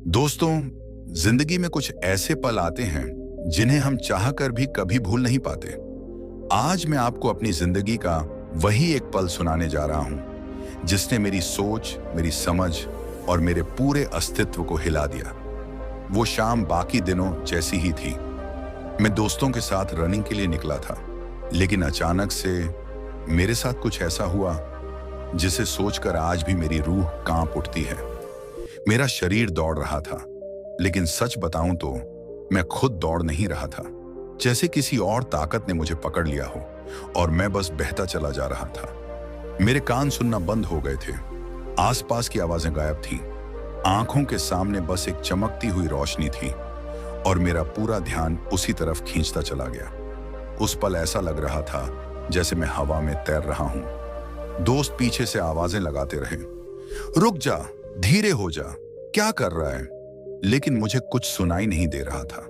दोस्तों, जिंदगी में कुछ ऐसे पल आते हैं जिन्हें हम चाहकर भी कभी भूल नहीं पाते। आज मैं आपको अपनी जिंदगी का वही एक पल सुनाने जा रहा हूं जिसने मेरी सोच, मेरी समझ और मेरे पूरे अस्तित्व को हिला दिया। वो शाम बाकी दिनों जैसी ही थी। मैं दोस्तों के साथ रनिंग के लिए निकला था, लेकिन अचानक से मेरे साथ कुछ ऐसा हुआ जिसे सोचकर आज भी मेरी रूह कांप उठती है। मेरा शरीर दौड़ रहा था, लेकिन सच बताऊं तो मैं खुद दौड़ नहीं रहा था। जैसे किसी और ताकत ने मुझे पकड़ लिया हो और मैं बस बहता चला जा रहा था। मेरे कान सुनना बंद हो गए थे, आसपास की आवाजें गायब थीं। आंखों के सामने बस एक चमकती हुई रोशनी थी और मेरा पूरा ध्यान उसी तरफ खींचता चला गया। उस पल ऐसा लग रहा था जैसे मैं हवा में तैर रहा हूं। दोस्त पीछे से आवाजें लगाते रहे, रुक जा, धीरे हो जा, क्या कर रहा है? लेकिन मुझे कुछ सुनाई नहीं दे रहा था।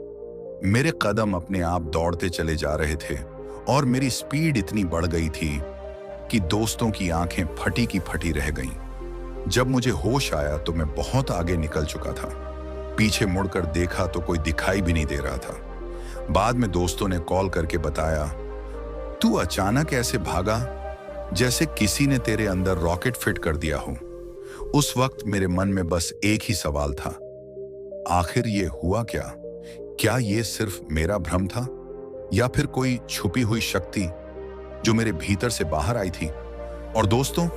मेरे कदम अपने आप दौड़ते चले जा रहे थे और मेरी स्पीड इतनी बढ़ गई थी कि दोस्तों की आंखें फटी की फटी रह गईं। जब मुझे होश आया तो मैं बहुत आगे निकल चुका था। पीछे मुड़कर देखा तो कोई दिखाई भी नहीं दे रहा था। बाद में दोस्तों ने कॉल करके बताया, तू अचानक ऐसे भागा जैसे किसी ने तेरे अंदर रॉकेट फिट कर दिया हो। उस वक्त मेरे मन में बस एक ही सवाल था, आखिर ये हुआ क्या? क्या ये सिर्फ मेरा भ्रम था या फिर कोई छुपी हुई शक्ति जो मेरे भीतर से बाहर आई थी? और दोस्तों,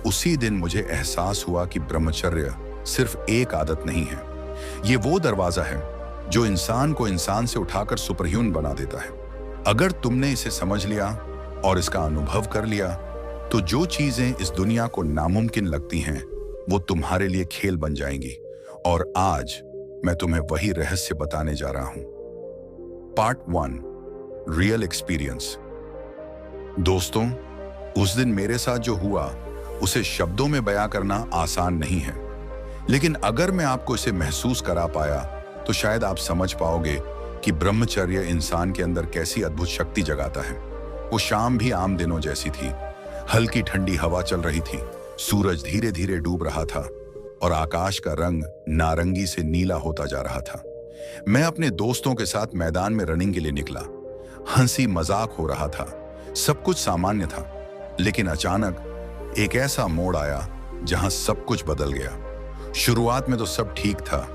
उसी दिन मुझे एहसास हुआ कि ब्रह्मचर्य सिर्फ एक आदत नहीं है। ये वो दरवाजा है जो इंसान को इंसान से उठाकर सुपरह्यूमन बना देता है। अगर तुमने इसे समझ लिया और इसका अनुभव कर लिया, तो जो चीजें इस दुनिया को नामुमकिन लगती हैं वो तुम्हारे लिए खेल बन जाएंगी। और आज मैं तुम्हें वही रहस्य बताने जा रहा हूं। Part 1, real experience. दोस्तों, उस दिन मेरे साथ जो हुआ उसे शब्दों में बयां करना आसान नहीं है, लेकिन अगर मैं आपको इसे महसूस करा पाया तो शायद आप समझ पाओगे कि ब्रह्मचर्य इंसान के अंदर कैसी अद्भुत शक्ति जगाता है। वो शाम भी आम दिनों जैसी थी। हल्की ठंडी हवा चल रही थी, सूरज धीरे धीरे डूब रहा था और आकाश का रंग नारंगी से नीला होता जा रहा था। मैं अपने दोस्तों के साथ मैदान में रनिंग के लिए निकला। हंसी मजाक हो रहा था, सब कुछ सामान्य था। लेकिन अचानक एक ऐसा मोड़ आया जहां सब कुछ बदल गया। शुरुआत में तो सब ठीक था।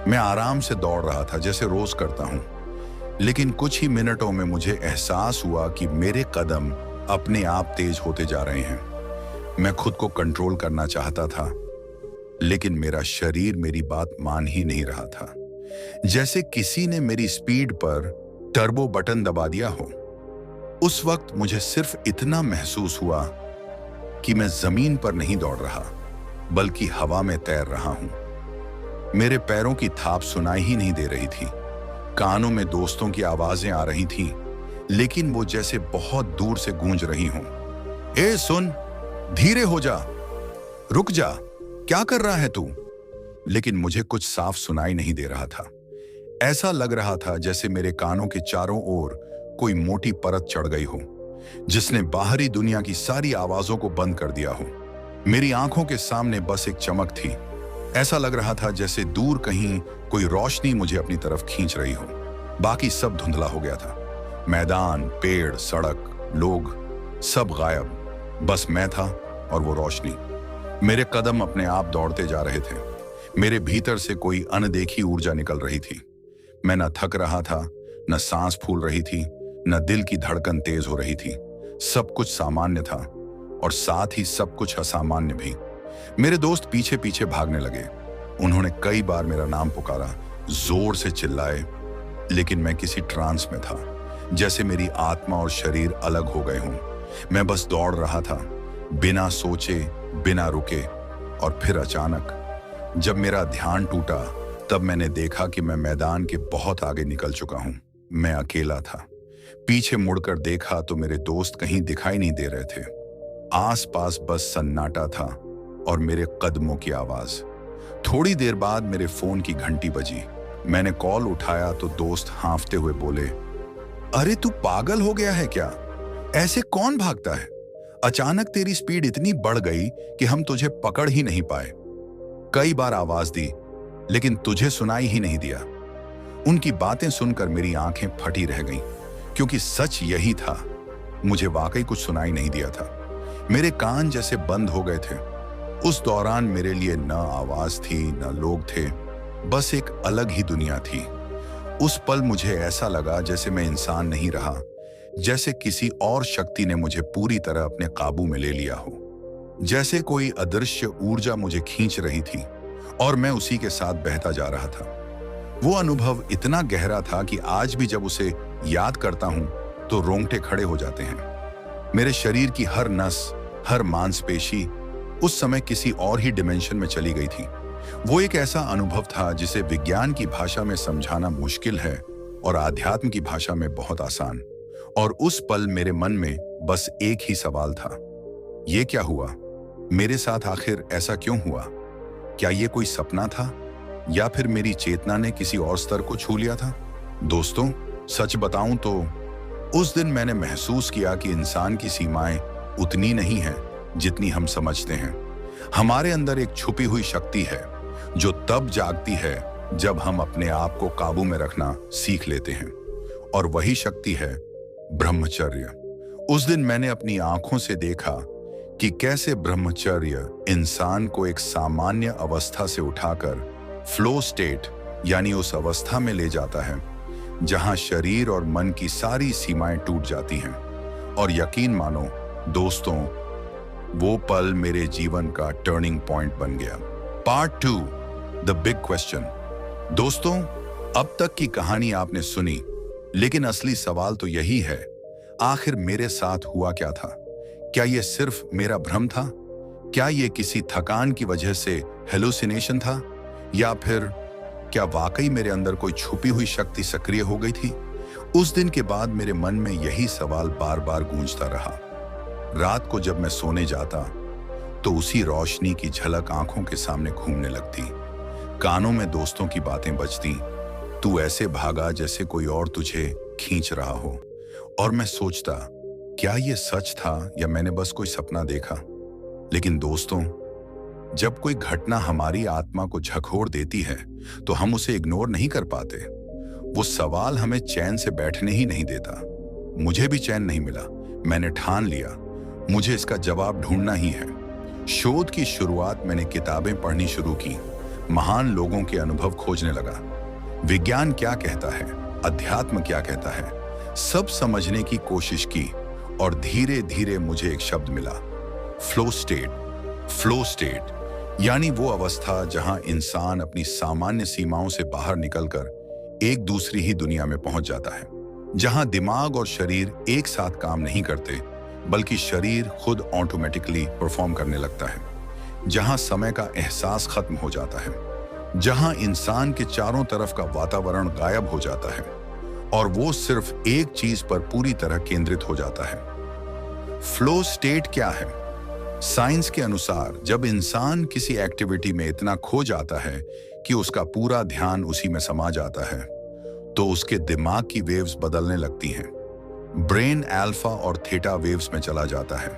मैं आराम से दौड़ रहा था जैसे रोज करता हूं, लेकिन कुछ ही मिनटों में मुझे एहसास हुआ कि मेरे कदम अपने आप तेज होते जा रहे हैं। मैं खुद को कंट्रोल करना चाहता था, लेकिन मेरा शरीर मेरी बात मान ही नहीं रहा था। जैसे किसी ने मेरी स्पीड पर टर्बो बटन दबा दिया हो। उस वक्त मुझे सिर्फ इतना महसूस हुआ कि मैं जमीन पर नहीं दौड़ रहा, बल्कि हवा में तैर रहा हूं। मेरे पैरों की थाप सुनाई ही नहीं दे रही थी। कानों में दोस्तों की आवाजें आ रही थीं, लेकिन वो जैसे बहुत दूर से गूंज रही हों। ए सुन, धीरे हो जा, रुक जा, क्या कर रहा है तू? लेकिन मुझे कुछ साफ सुनाई नहीं दे रहा था। ऐसा लग रहा था जैसे मेरे कानों के चारों ओर कोई मोटी परत चढ़ गई हो, जिसने बाहरी दुनिया की सारी आवाजों को बंद कर दिया हो। मेरी आंखों के सामने बस एक चमक थी। ऐसा लग रहा था जैसे दूर कहीं कोई रोशनी मुझे अपनी तरफ खींच रही हो। बाकी सब धुंधला हो गया था। मैदान, पेड़, सड़क, लोग, सब गायब। बस मैं था और वो रोशनी। मेरे कदम अपने आप दौड़ते जा रहे थे। मेरे भीतर से कोई अनदेखी ऊर्जा निकल रही थी। मैं न थक रहा था, न सांस फूल रही थी, न दिल की धड़कन तेज हो रही थी। सब कुछ सामान्य था और साथ ही सब कुछ असामान्य भी। मेरे दोस्त पीछे पीछे भागने लगे। उन्होंने कई बार मेरा नाम पुकारा, जोर से चिल्लाए, लेकिन मैं किसी ट्रांस में था, जैसे मेरी आत्मा और शरीर अलग हो गए हों। मैं बस दौड़ रहा था, बिना सोचे, बिना रुके। और फिर अचानक जब मेरा ध्यान टूटा, तब मैंने देखा कि मैं मैदान के बहुत आगे निकल चुका हूं। मैं अकेला था। पीछे मुड़कर देखा तो मेरे दोस्त कहीं दिखाई नहीं दे रहे थे। आसपास बस सन्नाटा था और मेरे कदमों की आवाज। थोड़ी देर बाद मेरे फोन की घंटी बजी। मैंने कॉल उठाया तो दोस्त हांफते हुए बोले, अरे तू पागल हो गया है क्या? ऐसे कौन भागता है? अचानक तेरी स्पीड इतनी बढ़ गई कि हम तुझे पकड़ ही नहीं पाए। कई बार आवाज दी, लेकिन तुझे सुनाई ही नहीं दिया। उनकी बातें सुनकर मेरी आंखें फटी रह गईं, क्योंकि सच यही था, मुझे वाकई कुछ सुनाई नहीं दिया था। मेरे कान जैसे बंद हो गए थे। उस दौरान मेरे लिए न आवाज थी, न लोग थे, बस एक अलग ही दुनिया थी। उस पल मुझे ऐसा लगा जैसे मैं इंसान नहीं रहा, जैसे किसी और शक्ति ने मुझे पूरी तरह अपने काबू में ले लिया हो। जैसे कोई अदृश्य ऊर्जा मुझे खींच रही थी और मैं उसी के साथ बहता जा रहा था। वो अनुभव इतना गहरा था कि आज भी जब उसे याद करता हूं तो रोंगटे खड़े हो जाते हैं। मेरे शरीर की हर नस, हर मांसपेशी उस समय किसी और ही डिमेंशन में चली गई थी। वो एक ऐसा अनुभव था जिसे विज्ञान की भाषा में समझाना मुश्किल है और आध्यात्म की भाषा में बहुत आसान। और उस पल मेरे मन में बस एक ही सवाल था, ये क्या हुआ? मेरे साथ आखिर ऐसा क्यों हुआ? क्या ये कोई सपना था या फिर मेरी चेतना ने किसी और स्तर को छू लिया था? दोस्तों, सच बताऊं तो उस दिन मैंने महसूस किया कि इंसान की सीमाएं उतनी नहीं हैं जितनी हम समझते हैं। हमारे अंदर एक छुपी हुई शक्ति है जो तब जागती है जब हम अपने आप को काबू में रखना सीख लेते हैं, और वही शक्ति है ब्रह्मचर्य। उस दिन मैंने अपनी आंखों से देखा कि कैसे ब्रह्मचर्य इंसान को एक सामान्य अवस्था से उठाकर फ्लो स्टेट यानी उस अवस्था में ले जाता है जहां शरीर और मन की सारी सीमाएं टूट जाती हैं। और यकीन मानो दोस्तों, वो पल मेरे जीवन का टर्निंग पॉइंट बन गया। Part 2, the big question. दोस्तों, अब तक की कहानी आपने सुनी, लेकिन असली सवाल तो यही है, आखिर मेरे साथ हुआ क्या था? क्या यह सिर्फ मेरा भ्रम था? क्या यह किसी थकान की वजह से हेलुसिनेशन था? या फिर क्या वाकई मेरे अंदर कोई छुपी हुई शक्ति सक्रिय हो गई थी? उस दिन के बाद मेरे मन में यही सवाल बार बार गूंजता रहा। रात को जब मैं सोने जाता तो उसी रोशनी की झलक आंखों के सामने घूमने लगती, कानों में दोस्तों की बातें बजती, तू ऐसे भागा जैसे कोई और तुझे खींच रहा हो। और मैं सोचता, क्या ये सच था या मैंने बस कोई सपना देखा? लेकिन दोस्तों, जब कोई घटना हमारी आत्मा को झकझोर देती है तो हम उसे इग्नोर नहीं कर पाते। वो सवाल हमें चैन से बैठने ही नहीं देता। मुझे भी चैन नहीं मिला। मैंने ठान लिया, मुझे इसका जवाब ढूंढना ही है। शोध की शुरुआत मैंने किताबें पढ़नी शुरू की, महान लोगों के अनुभव खोजने लगा। विज्ञान क्या कहता है, अध्यात्म क्या कहता है, सब समझने की कोशिश की, और धीरे धीरे मुझे एक शब्द मिला, फ्लो स्टेट। फ्लो स्टेट यानी वो अवस्था जहां इंसान अपनी सामान्य सीमाओं से बाहर निकलकर एक दूसरी ही दुनिया में पहुंच जाता है, जहां दिमाग और शरीर एक साथ काम नहीं करते, बल्कि शरीर खुद ऑटोमेटिकली परफॉर्म करने लगता है, जहां समय का एहसास खत्म हो जाता है, जहां इंसान के चारों तरफ का वातावरण गायब हो जाता है और वो सिर्फ एक चीज पर पूरी तरह केंद्रित हो जाता है। फ्लो स्टेट क्या है? साइंस के अनुसार जब इंसान किसी एक्टिविटी में इतना खो जाता है कि उसका पूरा ध्यान उसी में समा जाता है, तो उसके दिमाग की वेव्स बदलने लगती हैं। ब्रेन अल्फा और थीटा वेव्स में चला जाता है।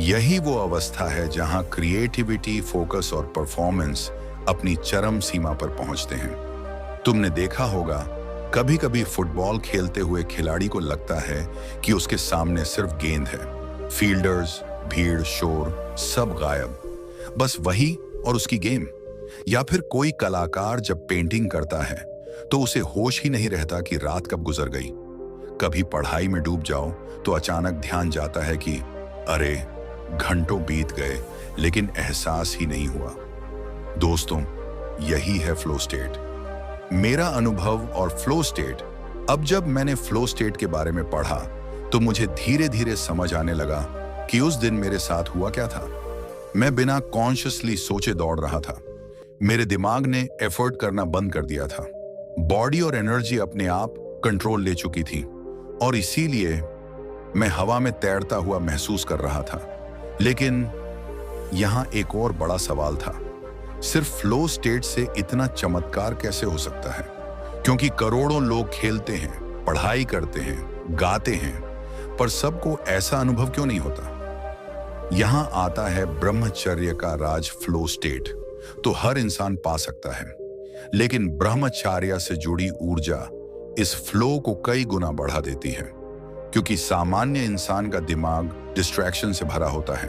यही वो अवस्था है जहां क्रिएटिविटी, फोकस और परफॉर्मेंस अपनी चरम सीमा पर पहुंचते हैं। तुमने देखा होगा, कभी कभी फुटबॉल खेलते हुए खिलाड़ी को लगता है कि उसके सामने सिर्फ गेंद है, फील्डर्स, भीड़, शोर सब गायब, बस वही और उसकी गेम। या फिर कोई कलाकार जब पेंटिंग करता है तो उसे होश ही नहीं रहता कि रात कब गुजर गई। कभी पढ़ाई में डूब जाओ तो अचानक ध्यान जाता है कि अरे घंटों बीत गए, लेकिन एहसास ही नहीं हुआ। दोस्तों, यही है फ्लो स्टेट। मेरा अनुभव और फ्लो स्टेट, अब जब मैंने फ्लो स्टेट के बारे में पढ़ा तो मुझे धीरे धीरे समझ आने लगा कि उस दिन मेरे साथ हुआ क्या था। मैं बिना कॉन्शियसली सोचे दौड़ रहा था। मेरे दिमाग ने एफर्ट करना बंद कर दिया था। बॉडी और एनर्जी अपने आप कंट्रोल ले चुकी थी और इसीलिए मैं हवा में तैरता हुआ महसूस कर रहा था। लेकिन यहां एक और बड़ा सवाल था, सिर्फ फ्लो स्टेट से इतना चमत्कार कैसे हो सकता है? क्योंकि करोड़ों लोग खेलते हैं, पढ़ाई करते हैं, गाते हैं, पर सबको ऐसा अनुभव क्यों नहीं होता? यहां आता है ब्रह्मचर्य का राज, फ्लो स्टेट तो हर इंसान पा सकता है, लेकिन ब्रह्मचर्य से जुड़ी ऊर्जा इस फ्लो को कई गुना बढ़ा देती है, क्योंकि सामान्य इंसान का दिमाग डिस्ट्रैक्शन से भरा होता है,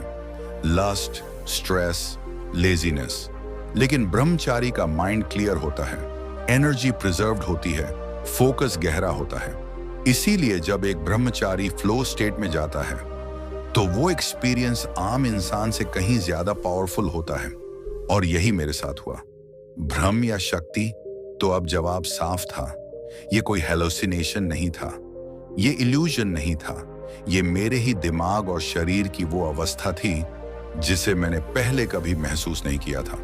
लस्ट, स्ट्रेस, लेजीनेस। लेकिन ब्रह्मचारी का माइंड क्लियर होता है, एनर्जी प्रिजर्व्ड होती है, फोकस गहरा होता है। इसीलिए जब एक ब्रह्मचारी फ्लो स्टेट में जाता है तो वो एक्सपीरियंस आम इंसान से कहीं ज्यादा पावरफुल होता है। और यही मेरे साथ हुआ। भ्रम या शक्ति? तो अब जवाब साफ था। ये कोई हेलोसिनेशन नहीं था, ये इल्यूजन नहीं था, ये मेरे ही दिमाग और शरीर की वो अवस्था थी जिसे मैंने पहले कभी महसूस नहीं किया था।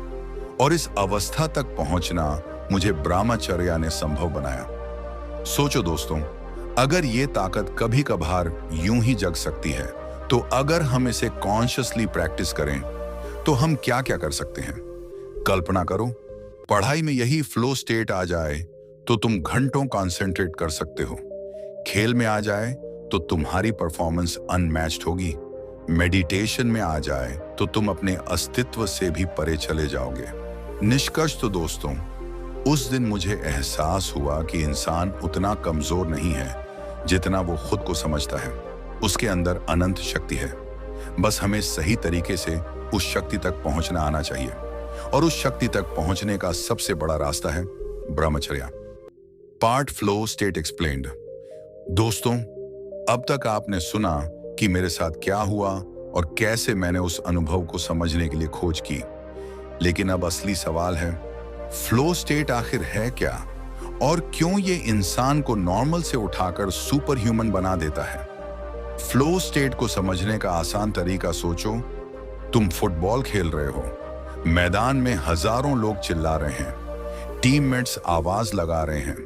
और इस अवस्था तक पहुंचना मुझे ब्रह्मचर्य ने संभव बनाया। सोचो दोस्तों, अगर ये ताकत कभी कभार यूं ही जग सकती है, तो अगर हम इसे कॉन्शियसली प्रैक्टिस करें तो हम क्या क्या कर सकते हैं। कल्पना करो, पढ़ाई में यही फ्लो स्टेट आ जाए तो तुम घंटों कंसंट्रेट कर सकते हो। खेल में आ जाए तो तुम्हारी परफॉर्मेंस अनमैच्ड होगी। मेडिटेशन में आ जाए तो तुम अपने अस्तित्व से भी परे चले जाओगे। निष्कर्ष तो दोस्तों, उस दिन मुझे एहसास हुआ कि इंसान उतना कमजोर नहीं है जितना वो खुद को समझता है। उसके अंदर अनंत शक्ति है, बस हमें सही तरीके से उस शक्ति तक पहुंचना आना चाहिए। और उस शक्ति तक पहुंचने का सबसे बड़ा रास्ता है ब्रह्मचर्य। Part flow state explained. दोस्तों, अब तक आपने सुना कि मेरे साथ क्या हुआ और कैसे मैंने उस अनुभव को समझने के लिए खोज की। लेकिन अब असली सवाल है, फ्लो स्टेट आखिर है क्या और क्यों ये इंसान को नॉर्मल से उठाकर सुपर ह्यूमन बना देता है। फ्लो स्टेट को समझने का आसान तरीका सोचो। तुम फुटबॉल खेल रहे हो, मैदान में हजारों लोग चिल्ला रहे हैं, टीममेट्स आवाज लगा रहे हैं,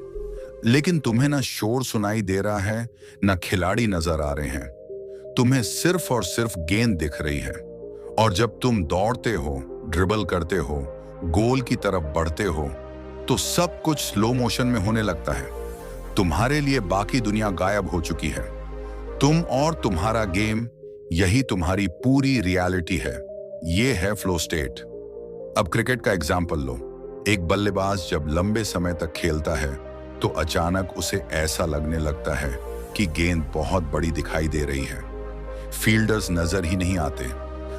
लेकिन तुम्हें ना शोर सुनाई दे रहा है, ना खिलाड़ी नजर आ रहे हैं। तुम्हें सिर्फ और सिर्फ गेंद दिख रही है। और जब तुम दौड़ते हो, ड्रिबल करते हो, गोल की तरफ बढ़ते हो, तो सब कुछ स्लो मोशन में होने लगता है। तुम्हारे लिए बाकी दुनिया गायब हो चुकी है। तुम और तुम्हारा गेम, यही तुम्हारी पूरी रियलिटी है। ये है फ्लो स्टेट। अब क्रिकेट का एग्जाम्पल लो। एक बल्लेबाज जब लंबे समय तक खेलता है तो अचानक उसे ऐसा लगने लगता है कि गेंद बहुत बड़ी दिखाई दे रही है। फील्डर्स नजर ही नहीं आते,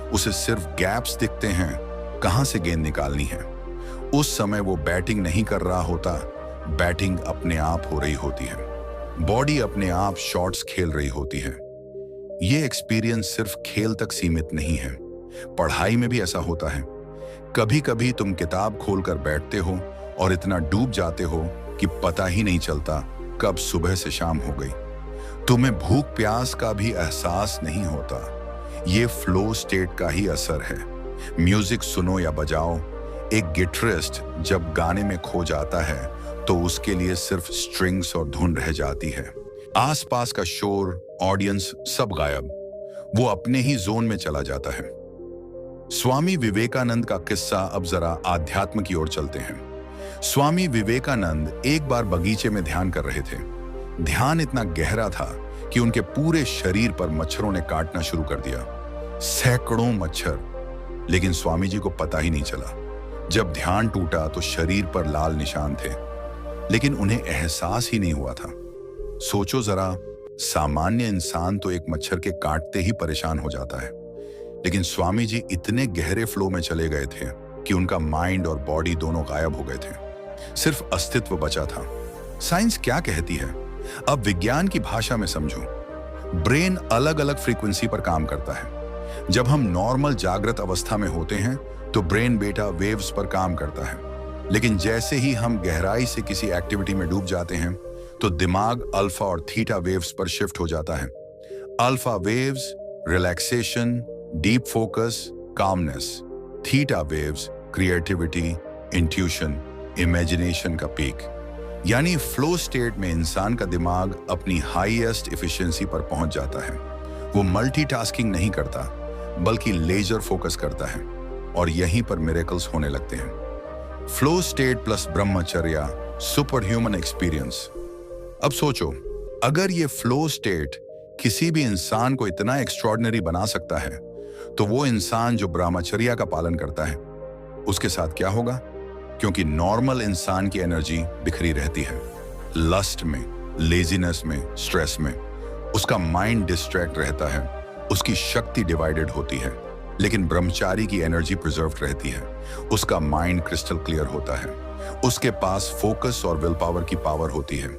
उसे सिर्फ गैप्स दिखते हैं, कहां से गेंद निकालनी है। उस समय वो बैटिंग नहीं कर रहा होता, बैटिंग अपने आप हो रही होती है, बॉडी अपने आप शॉट्स खेल रही होती है। ये एक्सपीरियंस सिर्फ खेल तक सीमित नहीं है, पढ़ाई में भी ऐसा होता है। कभी कभी तुम किताब खोलकर बैठते हो और इतना डूब जाते हो कि पता ही नहीं चलता कब सुबह से शाम हो गई। तुम्हें भूख प्यास का भी एहसास नहीं होता। ये फ्लो स्टेट का ही असर है। म्यूजिक सुनो या बजाओ, एक गिटारिस्ट जब गाने में खो जाता है तो उसके लिए सिर्फ स्ट्रिंग्स और धुन रह जाती है। आसपास का शोर, ऑडियंस सब गायब, वो अपने ही जोन में चला जाता है। स्वामी विवेकानंद का किस्सा अब जरा आध्यात्म की ओर चलते हैं। स्वामी विवेकानंद एक बार बगीचे में ध्यान कर रहे थे। ध्यान इतना गहरा था कि उनके पूरे शरीर पर मच्छरों ने काटना शुरू कर दिया, सैकड़ों मच्छर। लेकिन स्वामी जी को पता ही नहीं चला। जब ध्यान टूटा तो शरीर पर लाल निशान थे, लेकिन उन्हें एहसास ही नहीं हुआ था। सोचो जरा, सामान्य इंसान तो एक मच्छर के काटते ही परेशान हो जाता है, लेकिन स्वामी जी इतने गहरे फ्लो में चले गए थे कि उनका माइंड और बॉडी दोनों गायब हो गए थे, सिर्फ अस्तित्व बचा था। साइंस क्या कहती है, अब विज्ञान की भाषा में समझो। ब्रेन अलग अलग फ्रीक्वेंसी पर काम करता है। जब हम नॉर्मल जागृत अवस्था में होते हैं तो ब्रेन बीटा वेव्स पर काम करता है, लेकिन जैसे ही हम गहराई से किसी एक्टिविटी में डूब जाते हैं तो दिमाग अल्फा और थीटा वेव्स पर शिफ्ट हो जाता है। Alpha waves relaxation, deep focus, calmness. Theta waves creativity, intuition, imagination का पीक। यानी फ्लो स्टेट में इंसान का दिमाग अपनी हाईएस्ट एफिशिएंसी पर पहुंच जाता है। वो मल्टीटास्किंग नहीं करता, बल्कि लेजर फोकस करता है, और यहीं पर मिरेकल्स होने लगते हैं। फ्लो स्टेट प्लस ब्रह्मचर्य, सुपर ह्यूमन एक्सपीरियंस। अब सोचो, अगर ये फ्लो स्टेट किसी भी इंसान को इतना एक्स्ट्रॉर्डिनरी बना सकता है, तो वो इंसान जो ब्रह्मचर्य का पालन करता है, उसके साथ क्या होगा? क्योंकि नॉर्मल इंसान की एनर्जी बिखरी रहती है। लस्ट में, लेजीनेस में, स्ट्रेस में उसका माइंड डिस्ट्रैक्ट रहता है, उसकी शक्ति डिवाइडेड होती है। लेकिन ब्रह्मचारी की एनर्जी प्रिजर्व्ड रहती है, उसका माइंड क्रिस्टल क्लियर होता है, उसके पास फोकस और विल पावर की पावर होती है।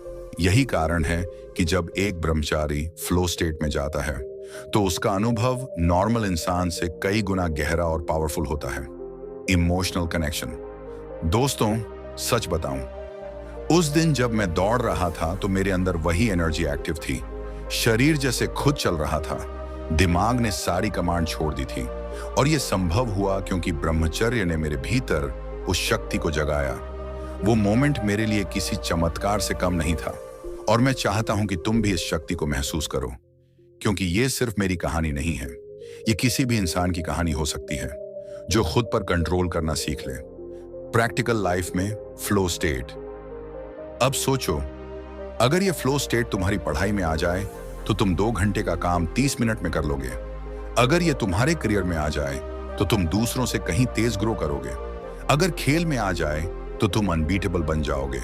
यही कारण है कि जब एक ब्रह्मचारी फ्लो स्टेट में जाता है तो उसका अनुभव नॉर्मल इंसान से कई गुना गहरा और पावरफुल होता है। Emotional connection. दोस्तों, सच बताऊं, उस दिन जब मैं दौड़ रहा था तो मेरे अंदर वही एनर्जी एक्टिव थी। शरीर जैसे खुद चल रहा था, दिमाग ने सारी कमांड छोड़ दी थी। और यह संभव हुआ क्योंकि ब्रह्मचर्य ने मेरे भीतर उस शक्ति को जगाया। वो मोमेंट मेरे लिए किसी चमत्कार से कम नहीं था और मैं चाहता हूं कि तुम भी इस शक्ति को महसूस करो, क्योंकि ये सिर्फ मेरी कहानी नहीं है, ये किसी भी इंसान की कहानी हो सकती है जो खुद पर कंट्रोल करना सीख ले। प्रैक्टिकल लाइफ में फ्लो स्टेट। अब सोचो, अगर ये फ्लो स्टेट तुम्हारी पढ़ाई में आ जाए तो तुम 2 घंटे का काम 30 मिनट में कर लोगे। अगर ये तुम्हारे करियर में आ जाए तो तुम दूसरों से कहीं तेज ग्रो करोगे। अगर खेल में आ जाए तो तुम अनबीटेबल बन जाओगे।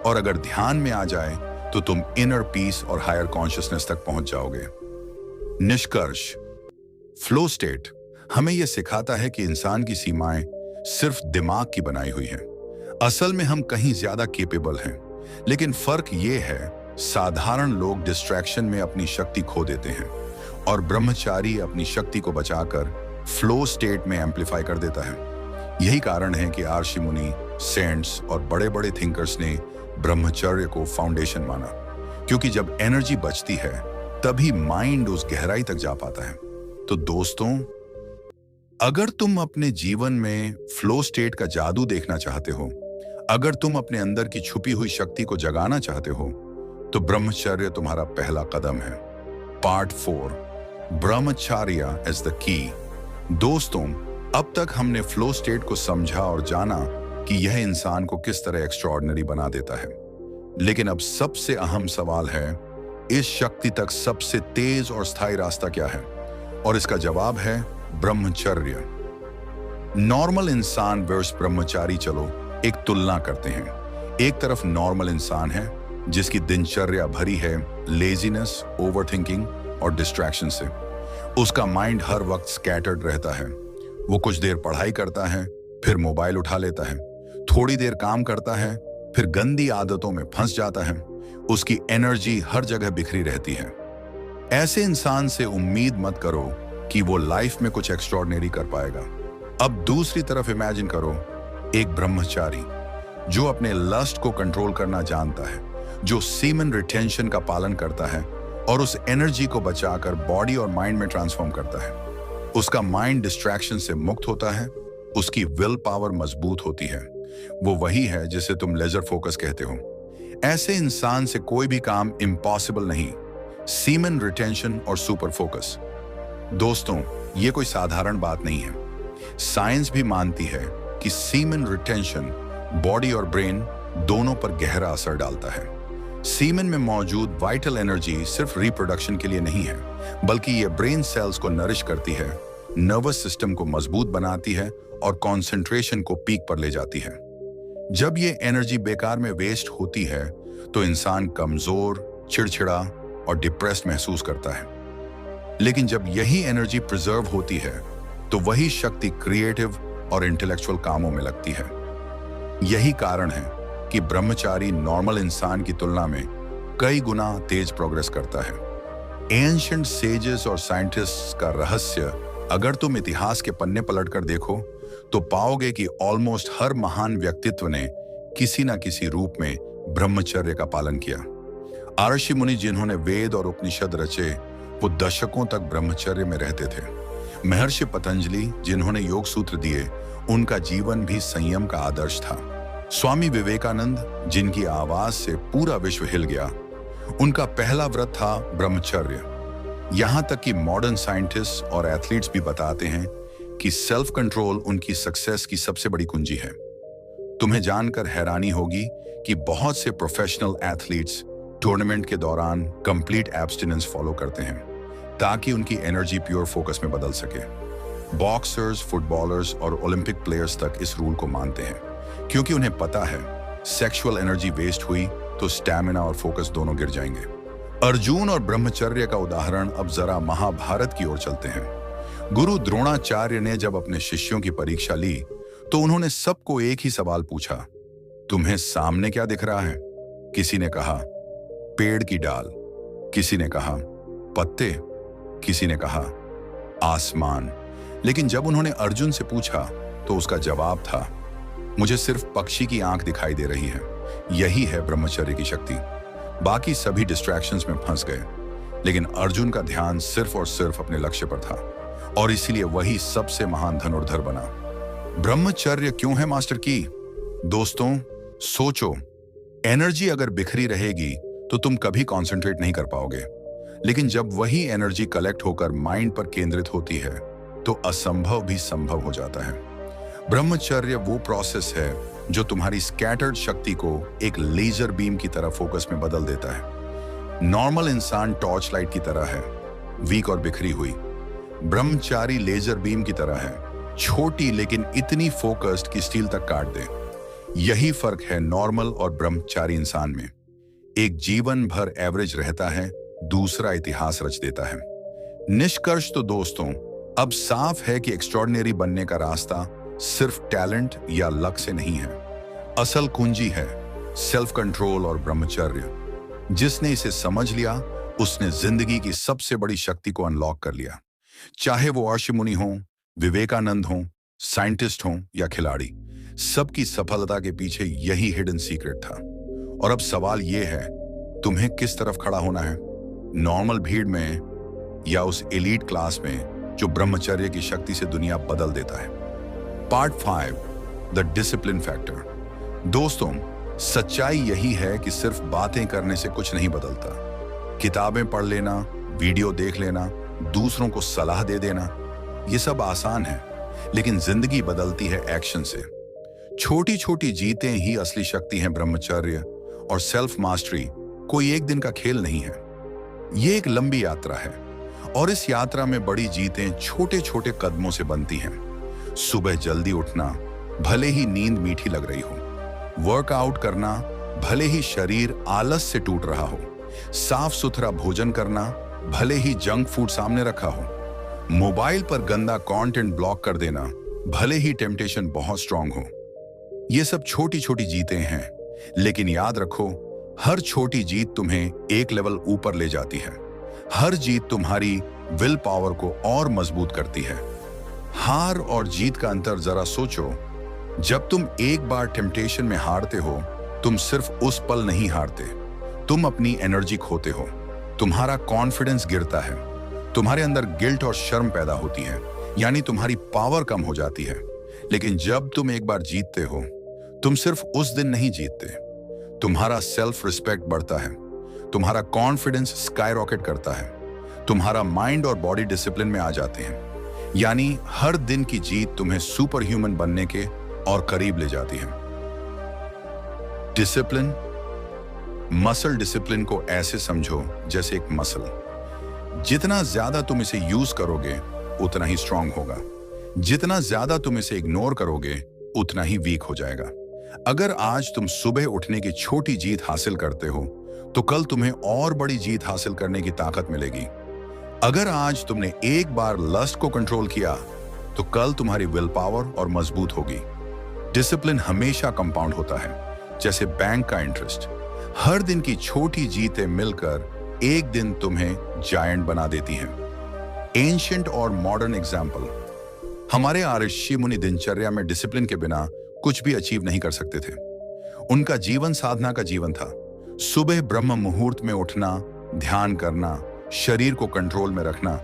और अगर ध्यान में आ जाए तो तुम इनर पीस और हायर कॉन्शियसनेस तक पहुंच जाओगे। निष्कर्ष, फ्लो स्टेट हमें यह सिखाता है कि इंसान की सीमाएं सिर्फ दिमाग की बनाई हुई हैं। असल में हम कहीं ज्यादा केपेबल हैं, लेकिन फर्क यह है साधारण लोग डिस्ट्रैक्शन में अपनी शक्ति खो देते हैं और ब्रह्मचारी अपनी शक्ति को बचाकर फ्लो स्टेट में एम्पलीफाई कर देता है। यही कारण है कि ऋषि मुनि, सेंट्स और बड़े बड़े थिंकर्स ने ब्रह्मचर्य को फाउंडेशन माना, क्योंकि जब एनर्जी बचती है तभी माइंड उस गहराई तक जा पाता है। तो दोस्तों, अगर तुम अपने जीवन में फ्लो स्टेट का जादू देखना चाहते हो, अगर तुम अपने अंदर की छुपी हुई शक्ति को जगाना चाहते हो, तो ब्रह्मचर्य तुम्हारा पहला कदम है। पार्ट 4, ब्रह्मचर्य एज द की। दोस्तों, अब तक हमने फ्लो स्टेट को समझा और जाना कि यह इंसान को किस तरह एक्स्ट्राऑर्डिनरी बना देता है। लेकिन अब सबसे अहम सवाल है, इस शक्ति तक सबसे तेज और स्थायी रास्ता क्या है? और इसका जवाब है ब्रह्मचर्य। नॉर्मल इंसान वर्सेस ब्रह्मचारी, चलो एक तुलना करते हैं। एक तरफ नॉर्मल इंसान है जिसकी दिनचर्या भरी है लेजीनेस, ओवरथिंकिंग और डिस्ट्रैक्शन से। उसका माइंड हर वक्त स्कैटर्ड रहता है। वो कुछ देर पढ़ाई करता है, फिर मोबाइल उठा लेता है, थोड़ी देर काम करता है, फिर गंदी आदतों में फंस जाता है। उसकी एनर्जी हर जगह बिखरी रहती है। ऐसे इंसान से उम्मीद मत करो कि वो लाइफ में कुछ एक्स्ट्राऑर्डिनरी कर पाएगा। अब दूसरी तरफ इमेजिन करो, एक ब्रह्मचारी जो अपने लस्ट को कंट्रोल करना जानता है, जो सीमन रिटेंशन का पालन करता है और उस एनर्जी को बचाकर बॉडी और माइंड में ट्रांसफॉर्म करता है। उसका माइंड डिस्ट्रैक्शन से मुक्त होता है, उसकी विल पावर मजबूत होती है। वो वही है जिसे तुम लेजर फोकस कहते हो। ऐसे इंसान से कोई भी काम इम्पॉसिबल नहीं। सीमन रिटेंशन और सुपर फोकस। दोस्तों, ये कोई साधारण बात नहीं है। साइंस भी मानती है कि सीमन रिटेंशन बॉडी और ब्रेन दोनों पर गहरा असर डालता है। सीमन में मौजूद वाइटल एनर्जी सिर्फ रिप्रोडक्शन के लिए नहीं है, बल्कि ये ब्रेन सेल्स को नरिश करती है, नर्वस सिस्टम को मजबूत बनाती है और कंसंट्रेशन को पीक पर ले जाती है। जब ये एनर्जी बेकार में वेस्ट होती है तो इंसान कमजोर, चिड़चिड़ा और डिप्रेस्ड महसूस करता है। लेकिन जब यही एनर्जी प्रिजर्व होती है तो वही शक्ति क्रिएटिव और इंटेलेक्चुअल कामों में लगती है। यही कारण है कि ब्रह्मचारी नॉर्मल इंसान की तुलना में कई गुना तेज प्रोग्रेस करता है। एंशिएंट सेजेस और साइंटिस्ट्स का रहस्य अगर तुम इतिहास के पन्ने पलटकर देखो तो पाओगे कि ऑलमोस्ट हर महान व्यक्तित्व ने किसी न किसी रूप में ब्रह्मचर्य का पालन किया। ऋषि मुनि जिन्होंने वेद और उपनिषद रचे, वो दशकों तक ब्रह्मचर्य में रहते थे। महर्षि पतंजलि जिन्होंने योग सूत्र दिए, उनका जीवन भी संयम का आदर्श था। स्वामी विवेकानंद जिनकी आवाज से पूरा विश्व हिल गया, उनका पहला व्रत था ब्रह्मचर्य। यहां तक कि मॉडर्न साइंटिस्ट और एथलीट्स भी बताते हैं कि सेल्फ कंट्रोल उनकी सक्सेस की सबसे बड़ी कुंजी है। तुम्हें जानकर हैरानी होगी कि बहुत से प्रोफेशनल एथलीट्स टूर्नामेंट के दौरान कंप्लीट एब्स्टिनेंस फॉलो करते हैं ताकि उनकी एनर्जी प्योर फोकस में बदल सके। बॉक्सर्स, फुटबॉलर्स और ओलंपिक प्लेयर्स तक इस रूल को मानते हैं, क्योंकि उन्हें पता है सेक्सुअल एनर्जी वेस्ट हुई तो स्टैमिना और फोकस दोनों गिर जाएंगे। अर्जुन और ब्रह्मचर्य का उदाहरण अब जरा महाभारत की ओर चलते हैं। गुरु द्रोणाचार्य ने जब अपने शिष्यों की परीक्षा ली तो उन्होंने सबको एक ही सवाल पूछा, तुम्हें सामने क्या दिख रहा है? किसी ने कहा पेड़ की डाल, किसी ने कहा पत्ते, किसी ने कहा आसमान। लेकिन जब उन्होंने अर्जुन से पूछा तो उसका जवाब था, मुझे सिर्फ पक्षी की आंख दिखाई दे रही है। यही है ब्रह्मचर्य की शक्ति। बाकी सभी डिस्ट्रैक्शंस में फंस गए, लेकिन अर्जुन का ध्यान सिर्फ और सिर्फ अपने लक्ष्य पर था और इसीलिए वही सबसे महान धनुर्धर बना। ब्रह्मचर्य क्यों है मास्टर की? दोस्तों सोचो, एनर्जी अगर बिखरी रहेगी तो तुम कभी कंसंट्रेट नहीं कर पाओगे, लेकिन जब वही एनर्जी कलेक्ट होकर माइंड पर केंद्रित होती है तो असंभव भी संभव हो जाता है। ब्रह्मचर्य वो प्रोसेस है जो तुम्हारी स्कैटर्ड शक्ति को एक लेजर बीम की तरह फोकस में बदल देता है। नॉर्मल इंसान टॉर्च लाइट की तरह है, वीक और बिखरी हुई। ब्रह्मचारी लेजर बीम की तरह है, छोटी लेकिन इतनी फोकस्ड कि स्टील तक काट दे। यही फर्क है नॉर्मल और ब्रह्मचारी इंसान में। एक जीवन भर एवरेज रहता है, दूसरा इतिहास रच देता है। निष्कर्ष तो दोस्तों अब साफ है कि एक्स्ट्रॉर्डिनरी बनने का रास्ता सिर्फ टैलेंट या लक से नहीं है। असल कुंजी है सेल्फ कंट्रोल और ब्रह्मचर्य। जिसने इसे समझ लिया उसने जिंदगी की सबसे बड़ी शक्ति को अनलॉक कर लिया। चाहे वो ऋषि मुनि हो, विवेकानंद हो, साइंटिस्ट हो या खिलाड़ी, सबकी सफलता के पीछे यही हिडन सीक्रेट था। और अब सवाल यह है, तुम्हें किस तरफ खड़ा होना है? नॉर्मल भीड़ में या उस एलीट क्लास में जो ब्रह्मचर्य की शक्ति से दुनिया बदल देता है? Part 5, the discipline factor. दोस्तों सच्चाई यही है कि सिर्फ बातें करने से कुछ नहीं बदलता। किताबें पढ़ लेना, वीडियो देख लेना, दूसरों को सलाह दे देना, ये सब आसान है, लेकिन जिंदगी बदलती है एक्शन से। छोटी छोटी जीतें ही असली शक्ति हैं। ब्रह्मचर्य और सेल्फ मास्टरी कोई एक दिन का खेल नहीं है, ये एक लंबी यात्रा है और इस यात्रा में बड़ी जीतें छोटे छोटे कदमों से बनती हैं। सुबह जल्दी उठना, भले ही नींद मीठी लग रही हो, वर्कआउट करना, भले ही शरीर आलस से टूट रहा हो, साफ सुथरा भोजन करना, भले ही जंक फूड सामने रखा हो, मोबाइल पर गंदा कंटेंट ब्लॉक कर देना, भले ही टेम्पटेशन बहुत स्ट्रांग हो। ये सब छोटी छोटी जीतें हैं, लेकिन याद रखो हर छोटी जीत तुम्हें एक लेवल ऊपर ले जाती है। हर जीत तुम्हारी विल पावर को और मजबूत करती है। हार और जीत का अंतर जरा सोचो। जब तुम एक बार टेम्पटेशन में हारते हो, तुम सिर्फ उस पल नहीं हारते, तुम अपनी एनर्जी खोते हो, तुम्हारा कॉन्फिडेंस गिरता है, तुम्हारे अंदर गिल्ट और शर्म पैदा होती है, यानी तुम्हारी पावर कम हो जाती है। लेकिन जब तुम एक बार जीतते हो, तुम सिर्फ उस दिन नहीं जीतते, तुम्हारा सेल्फ रिस्पेक्ट बढ़ता है, तुम्हारा कॉन्फिडेंस स्काई रॉकेट करता है, तुम्हारा माइंड और बॉडी डिसिप्लिन में आ जाते हैं। यानी हर दिन की जीत तुम्हें सुपर ह्यूमन बनने के और करीब ले जाती है। डिसिप्लिन, मसल डिसिप्लिन को ऐसे समझो जैसे एक मसल। जितना ज्यादा तुम इसे यूज करोगे उतना ही स्ट्रांग होगा, जितना ज्यादा तुम इसे इग्नोर करोगे उतना ही वीक हो जाएगा। अगर आज तुम सुबह उठने की छोटी जीत हासिल करते हो तो कल तुम्हें और बड़ी जीत हासिल करने की ताकत मिलेगी। अगर आज तुमने एक बार लस्ट को कंट्रोल किया तो कल तुम्हारी विल पावर और मजबूत होगी। डिसिप्लिन हमेशा कंपाउंड होता है, जैसे बैंक का इंटरेस्ट। हर दिन की छोटी जीतें मिलकर एक दिन तुम्हें जायंट बना देती हैं। एंशिएंट और मॉडर्न एग्जाम्पल। हमारे ऋषि मुनि दिनचर्या में डिसिप्लिन के बिना कुछ भी अचीव नहीं कर सकते थे। उनका जीवन साधना का जीवन था। सुबह ब्रह्म मुहूर्त में उठना, ध्यान करना, शरीर को कंट्रोल में रखना,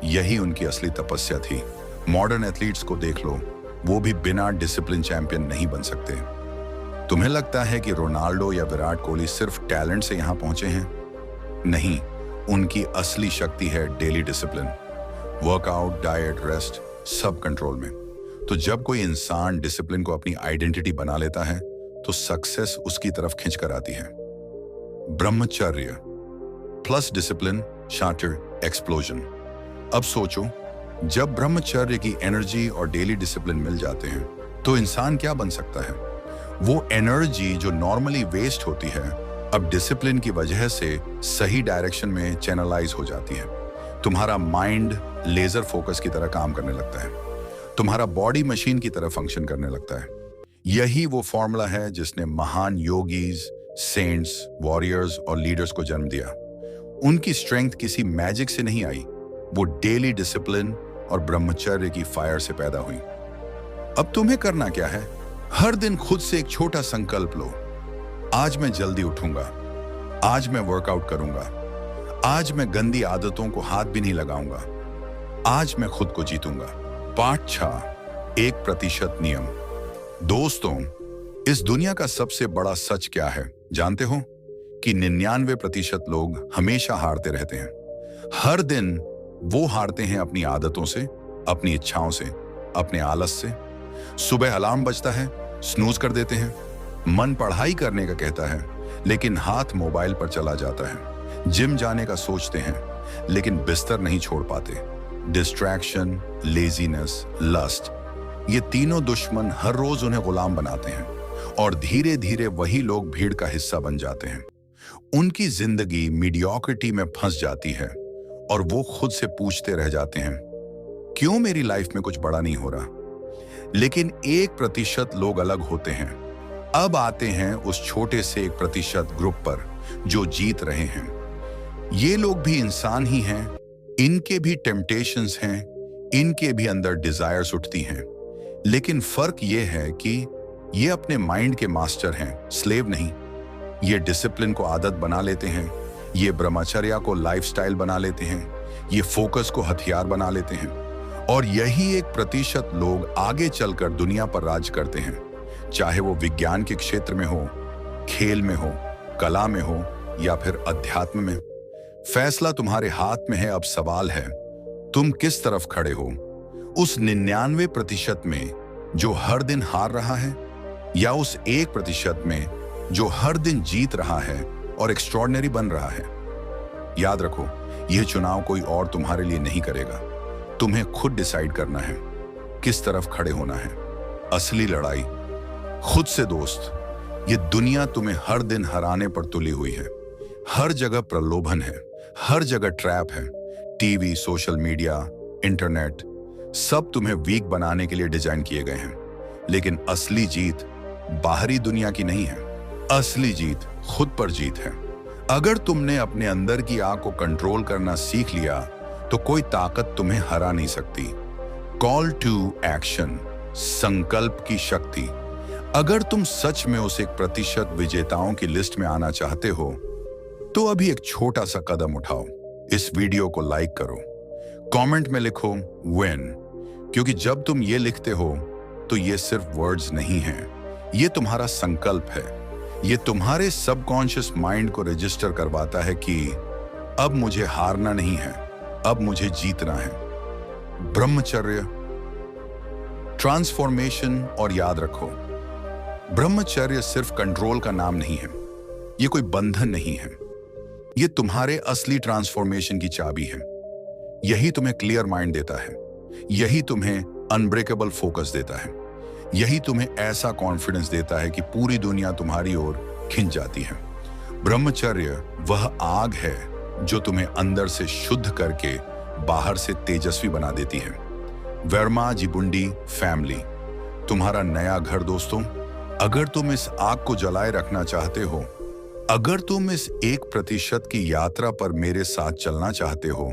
यही उनकी असली तपस्या थी। मॉडर्न एथलीट्स को देख लो, वो भी बिना डिसिप्लिन चैंपियन नहीं बन सकते। तुम्हें लगता है कि रोनाल्डो या विराट कोहली सिर्फ टैलेंट से यहां पहुंचे हैं? नहीं, उनकी असली शक्ति है daily discipline. Workout, diet, rest, सब कंट्रोल में। तो जब कोई इंसान डिसिप्लिन को अपनी आइडेंटिटी बना लेता है तो सक्सेस उसकी तरफ खींच कर आती है। ब्रह्मचर्य प्लस डिसिप्लिन, शार्टर एक्सप्लोजन। अब सोचो, जब ब्रह्मचर्य की एनर्जी और डेली डिसिप्लिन मिल जाते हैं तो इंसान क्या बन सकता है? वो एनर्जी जो नॉर्मली वेस्ट होती है अब डिसिप्लिन की वजह से सही डायरेक्शन में चैनलाइज हो जाती है। तुम्हारा माइंड लेजर फोकस की तरह काम करने लगता है, तुम्हारा बॉडी मशीन की तरह फंक्शन करने लगता है। यही वो फॉर्मूला है जिसने महान योगीज, सेंट्स, वॉरियर्स और लीडर्स को जन्म दिया। उनकी स्ट्रेंथ किसी मैजिक से नहीं आई, वो डेली डिसिप्लिन और ब्रह्मचर्य की फायर से पैदा हुई। अब तुम्हें करना क्या है? हर दिन खुद से एक छोटा संकल्प लो। आज मैं जल्दी उठूंगा, आज मैं वर्कआउट करूंगा, आज मैं गंदी आदतों को हाथ भी नहीं लगाऊंगा, आज मैं खुद को जीतूंगा। पाठ 6, 1% नियम। दोस्तों, इस दुनिया का सबसे बड़ा सच क्या है जानते हो? कि 99% लोग हमेशा हारते रहते हैं। हर दिन वो हारते हैं अपनी आदतों से, अपनी इच्छाओं से, अपने आलस से। सुबह अलार्म बजता है, स्नूज कर देते हैं। मन पढ़ाई करने का कहता है, लेकिन हाथ मोबाइल पर चला जाता है। जिम जाने का सोचते हैं, लेकिन बिस्तर नहीं छोड़ पाते। डिस्ट्रैक्शन, लेजीनेस, लस्ट, ये तीनों दुश्मन हर रोज उन्हें गुलाम बनाते हैं और धीरे धीरे वही लोग भीड़ का हिस्सा बन जाते हैं। उनकी जिंदगी मीडियोक्रिटी में फंस जाती है और वो खुद से पूछते रह जाते हैं, क्यों मेरी लाइफ में कुछ बड़ा नहीं हो रहा? लेकिन 1% लोग अलग होते हैं। अब आते हैं उस छोटे से 1% ग्रुप पर जो जीत रहे हैं। ये लोग भी इंसान ही हैं, इनके भी टेम्पटेशंस हैं, इनके भी अंदर डिजायर्स उठती हैं। लेकिन फर्क ये है कि ये अपने माइंड के मास्टर हैं, स्लेव नहीं। ये डिसिप्लिन को आदत बना लेते हैं, ये ब्रह्मचर्य को लाइफस्टाइल बना लेते हैं, ये फोकस को हथियार बना लेते हैं। और यही 1% लोग आगे चलकर दुनिया पर राज करते हैं, चाहे वो विज्ञान के क्षेत्र में हो, खेल में हो, कला में हो या फिर अध्यात्म में। फैसला तुम्हारे हाथ में है। अब सवाल है, तुम किस तरफ खड़े हो? उस 99% में जो हर दिन हार रहा है, या उस 1% में जो हर दिन जीत रहा है और एक्स्ट्रॉर्डिनरी बन रहा है? याद रखो, यह चुनाव कोई और तुम्हारे लिए नहीं करेगा। तुम्हें खुद डिसाइड करना है किस तरफ खड़े होना है। असली लड़ाई खुद से दोस्त। ये दुनिया तुम्हें हर दिन हराने पर तुली हुई है। हर जगह प्रलोभन है, हर जगह ट्रैप है। टीवी, सोशल मीडिया, इंटरनेट, सब तुम्हें वीक बनाने के लिए डिजाइन किए गए हैं। लेकिन असली जीत बाहरी दुनिया की नहीं है, असली जीत खुद पर जीत है। अगर तुमने अपने अंदर की आग को कंट्रोल करना सीख लिया तो कोई ताकत तुम्हें हरा नहीं सकती। कॉल टू एक्शन, संकल्प की शक्ति। अगर तुम सच में उस 1% विजेताओं की लिस्ट में आना चाहते हो तो अभी एक छोटा सा कदम उठाओ। इस वीडियो को लाइक करो, कमेंट में लिखो विन, क्योंकि जब तुम ये लिखते हो तो ये सिर्फ वर्ड्स नहीं हैं, ये तुम्हारा संकल्प है। ये तुम्हारे सबकॉन्शियस माइंड को रजिस्टर करवाता है कि अब मुझे हारना नहीं है, अब मुझे जीतना है। ब्रह्मचर्य, ट्रांसफॉर्मेशन। और याद रखो, ब्रह्मचर्य सिर्फ कंट्रोल का नाम नहीं है, ये कोई बंधन नहीं है, ये तुम्हारे असली ट्रांसफॉर्मेशन की चाबी है। यही तुम्हें क्लियर माइंड देता है, यही तुम्हें अनब्रेकेबल फोकस देता है, यही तुम्हें ऐसा कॉन्फिडेंस देता है कि पूरी दुनिया तुम्हारी ओर खिंच जाती है। ब्रह्मचर्य वह आग है जो तुम्हें अंदर से शुद्ध करके बाहर से तेजस्वी बना देती है। वर्मा जी बुंडी फैमिली, तुम्हारा नया घर। दोस्तों, अगर तुम इस आग को जलाए रखना चाहते हो, अगर तुम इस 1% की यात्रा पर मेरे साथ चलना चाहते हो,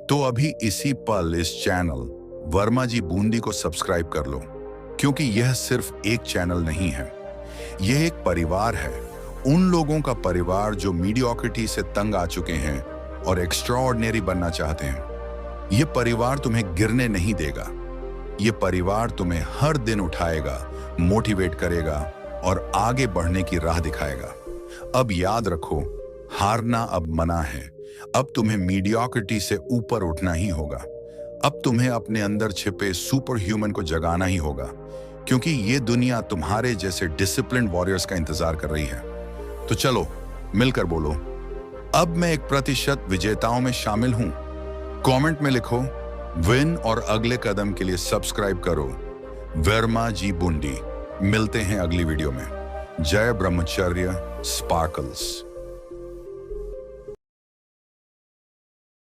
तो अभी इसी पल इस चैनल वर्मा जी बूंदी को सब्सक्राइब कर लो, क्योंकि यह सिर्फ एक चैनल नहीं है, यह एक परिवार है। उन लोगों का परिवार जो मीडियोक्रिटी से तंग आ चुके हैं और एक्स्ट्राऑर्डिनरी बनना चाहते हैं। यह परिवार तुम्हें गिरने नहीं देगा, यह परिवार तुम्हें हर दिन उठाएगा, मोटिवेट करेगा और आगे बढ़ने की राह दिखाएगा। अब याद रखो, हारना अब मना है। अब तुम्हें मीडियोक्रिटी से ऊपर उठना ही होगा। अब तुम्हें अपने अंदर छिपे सुपर ह्यूमन को जगाना ही होगा, क्योंकि ये दुनिया तुम्हारे जैसे डिसिप्लिन्ड वॉरियर्स का इंतजार कर रही है। तो चलो मिलकर बोलो, अब मैं 1% विजेताओं में शामिल हूं। कमेंट में लिखो विन और अगले कदम के लिए सब्सक्राइब करो वर्मा जी बुंडी। मिलते हैं अगली वीडियो में। जय ब्रह्मचर्य स्पार्कल्स।